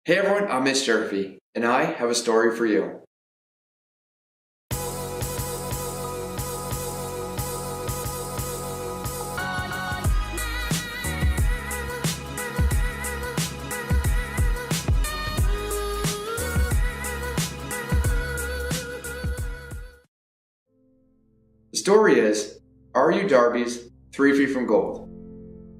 Hey everyone, I'm Mitch, and I have a story for you. The story is Are You Darby's 3 Feet from Gold?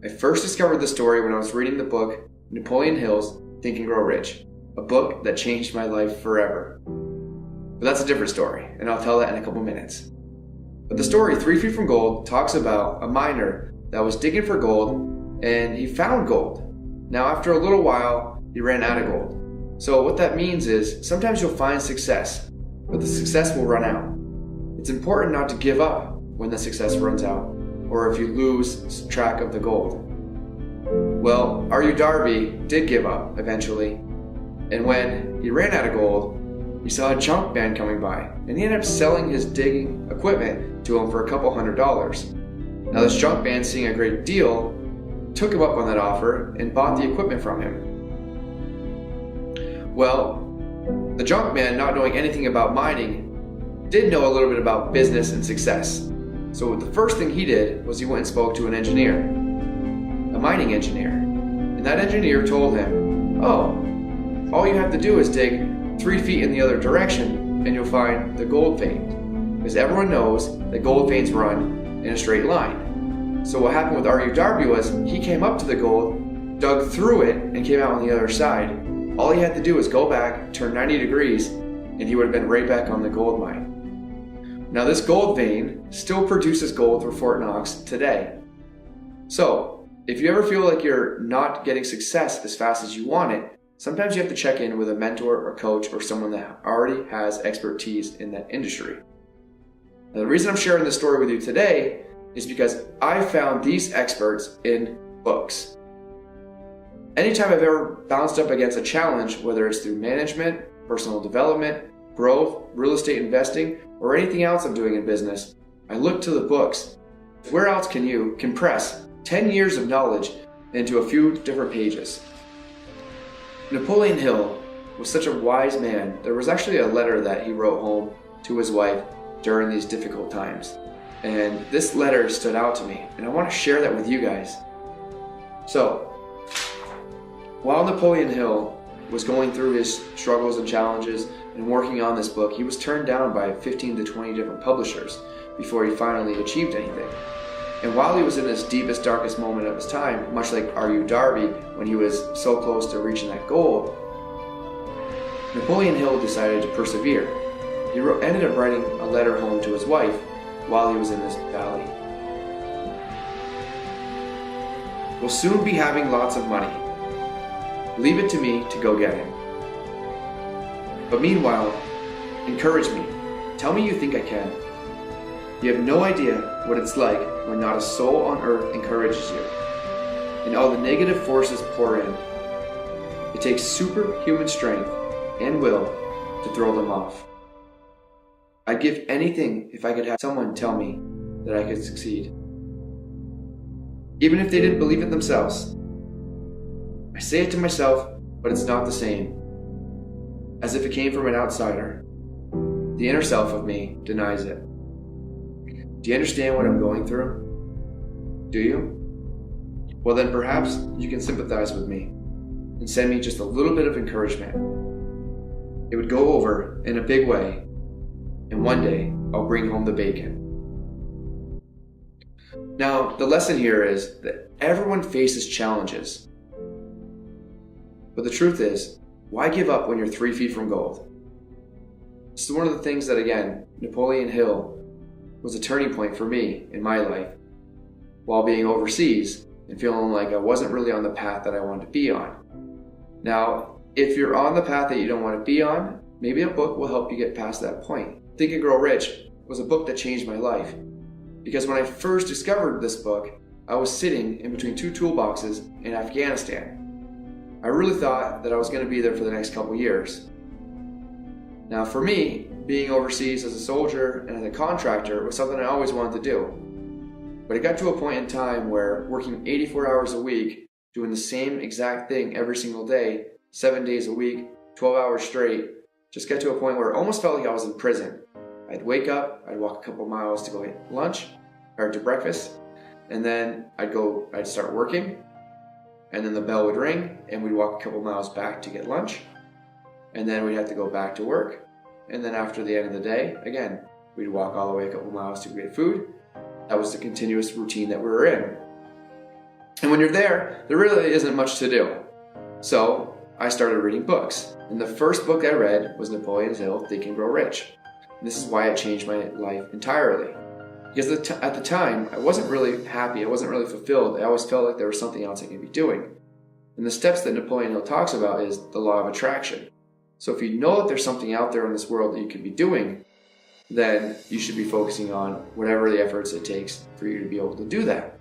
I first discovered the story when I was reading the book Napoleon Hill's Think and Grow Rich, a book that changed my life forever. But that's a different story, and I'll tell that in a couple minutes. But the story 3 Feet from Gold talks about a miner that was digging for gold, and he found gold. Now after a little while, he ran out of gold. So what that means is sometimes you'll find success, but the success will run out. It's important not to give up when the success runs out, or if you lose track of the gold. Well, R.U. Darby did give up eventually, and when he ran out of gold, he saw a junk man coming by, and he ended up selling his digging equipment to him for a couple $100s. Now this junk man, seeing a great deal, took him up on that offer and bought the equipment from him. Well, the junk man, not knowing anything about mining, did know a little bit about business and success. So the first thing he did was he went and spoke to an engineer, a mining engineer. And that engineer told him, oh, all you have to do is dig 3 feet in the other direction and you'll find the gold vein. Because everyone knows that gold veins run in a straight line. So what happened with R.U. Darby was he came up to the gold, dug through it, and came out on the other side. All he had to do was go back, turn 90 degrees, and he would have been right back on the gold mine. Now this gold vein still produces gold for Fort Knox today. So if you ever feel like you're not getting success as fast as you want it, sometimes you have to check in with a mentor or coach or someone that already has expertise in that industry. Now the reason I'm sharing this story with you today is because I found these experts in books. Anytime I've ever bounced up against a challenge, whether it's through management, personal development, growth, real estate investing, or anything else I'm doing in business, I look to the books. Where else can you compress 10 years of knowledge into a few different pages? Napoleon Hill was such a wise man. There was actually a letter that he wrote home to his wife during these difficult times. And this letter stood out to me, and I want to share that with you guys. So, while Napoleon Hill was going through his struggles and challenges and working on this book, he was turned down by 15 to 20 different publishers before he finally achieved anything. And while he was in this deepest, darkest moment of his time, much like R.U. Darby when he was so close to reaching that goal, Napoleon Hill decided to persevere. He ended up writing a letter home to his wife while he was in this valley. We'll soon be having lots of money. Leave it to me to go get it. But meanwhile, encourage me. Tell me you think I can. You have no idea what it's like when not a soul on earth encourages you, and all the negative forces pour in. It takes superhuman strength and will to throw them off. I'd give anything if I could have someone tell me that I could succeed. Even if they didn't believe it themselves. I say it to myself, but it's not the same. As if it came from an outsider. The inner self of me denies it. Do you understand what I'm going through? Do you? Well then perhaps you can sympathize with me and send me just a little bit of encouragement. It would go over in a big way, and one day I'll bring home the bacon. Now, the lesson here is that everyone faces challenges. But the truth is, why give up when you're 3 feet from gold? This is one of the things that, again, Napoleon Hill was a turning point for me in my life while being overseas and feeling like I wasn't really on the path that I wanted to be on. Now, if you're on the path that you don't want to be on, maybe a book will help you get past that point. Think and Grow Rich was a book that changed my life because when I first discovered this book, I was sitting in between 2 toolboxes in Afghanistan. I really thought that I was going to be there for the next couple years. Now for me, being overseas as a soldier and as a contractor was something I always wanted to do. But it got to a point in time where working 84 hours a week, doing the same exact thing every single day, 7 days a week, 12 hours straight, just got to a point where it almost felt like I was in prison. I'd wake up, I'd walk a couple miles to go get lunch, or to breakfast, and then I'd start working, and then the bell would ring, and we'd walk a couple miles back to get lunch, and then we'd have to go back to work, and then after the end of the day, again, we'd walk all the way a couple miles to get food. That was the continuous routine that we were in. And when you're there really isn't much to do. So I started reading books, and the first book I read was Napoleon Hill, Think and Grow Rich. And this is why it changed my life entirely. Because at the time, I wasn't really happy, I wasn't really fulfilled, I always felt like there was something else I could be doing. And the steps that Napoleon Hill talks about is the law of attraction. So if you know that there's something out there in this world that you could be doing, then you should be focusing on whatever the efforts it takes for you to be able to do that.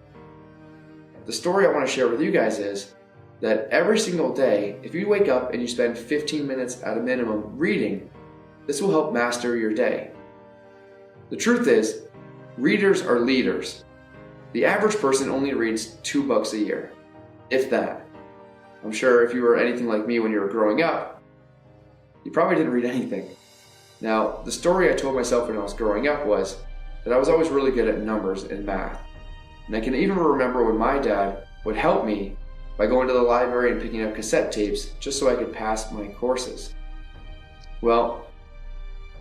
The story I want to share with you guys is that every single day, if you wake up and you spend 15 minutes at a minimum reading, this will help master your day. The truth is, readers are leaders. The average person only reads 2 books a year, if that. I'm sure if you were anything like me when you were growing up, you probably didn't read anything. Now, the story I told myself when I was growing up was that I was always really good at numbers and math. And I can even remember when my dad would help me by going to the library and picking up cassette tapes just so I could pass my courses. Well,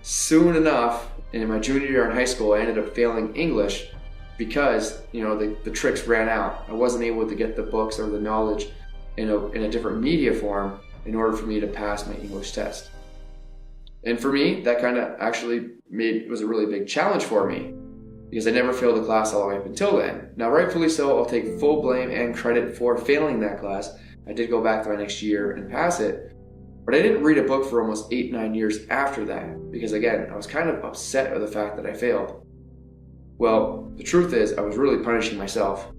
soon enough, in my junior year in high school, I ended up failing English because, the tricks ran out. I wasn't able to get the books or the knowledge in a different media form in order for me to pass my English test. And for me, that kind of actually was a really big challenge for me because I never failed a class all the way up until then. Now, rightfully so, I'll take full blame and credit for failing that class. I did go back the next year and pass it, but I didn't read a book for almost 8-9 years after that because, again, I was kind of upset with the fact that I failed. Well, the truth is I was really punishing myself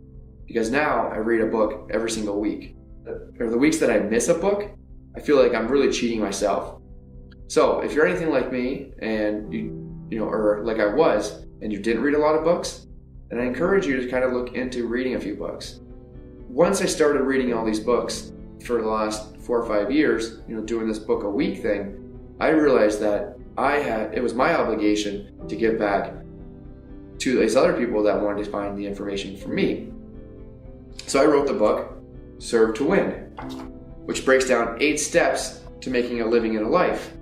because now I read a book every single week. Or the weeks that I miss a book, I feel like I'm really cheating myself. So if you're anything like me and or like I was, and you didn't read a lot of books, then I encourage you to kind of look into reading a few books. Once I started reading all these books for the last 4 or 5 years, doing this book a week thing, I realized that it was my obligation to give back to these other people that wanted to find the information from me. So I wrote the book, Serve to Win, which breaks down 8 steps to making a living in a life.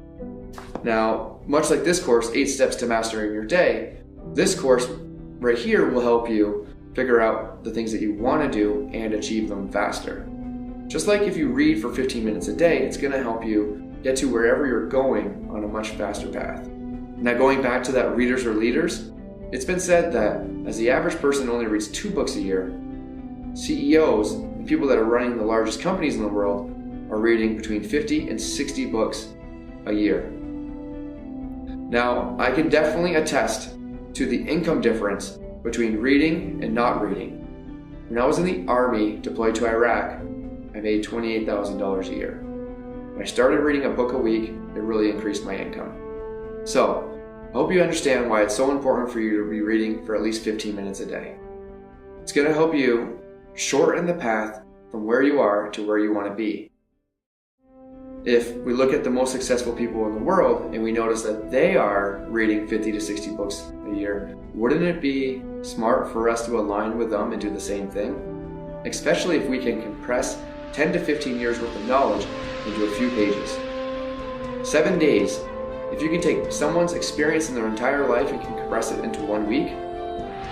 Now, much like this course, 8 Steps to Mastering Your Day, this course right here will help you figure out the things that you want to do and achieve them faster. Just like if you read for 15 minutes a day, it's going to help you get to wherever you're going on a much faster path. Now, going back to that readers are leaders, it's been said that as the average person only reads 2 books a year, CEOs and people that are running the largest companies in the world are reading between 50 and 60 books a year. Now, I can definitely attest to the income difference between reading and not reading. When I was in the Army deployed to Iraq, I made $28,000 a year. When I started reading a book a week, it really increased my income. So, I hope you understand why it's so important for you to be reading for at least 15 minutes a day. It's going to help you shorten the path from where you are to where you want to be. If we look at the most successful people in the world and we notice that they are reading 50 to 60 books a year, wouldn't it be smart for us to align with them and do the same thing? Especially if we can compress 10 to 15 years worth of knowledge into a few pages. 7 days. If you can take someone's experience in their entire life and can compress it into 1 week,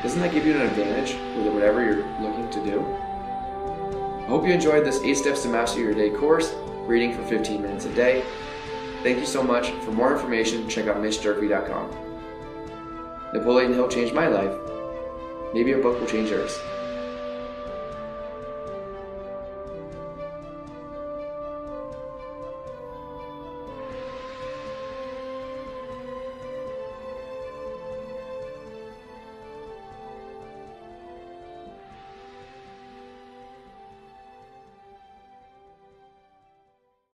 doesn't that give you an advantage with whatever you're looking to do? I hope you enjoyed this 8 Steps to Master Your Day course, reading for 15 minutes a day. Thank you so much. For more information, check out MitchDurfee.com. Napoleon Hill changed my life. Maybe a book will change yours.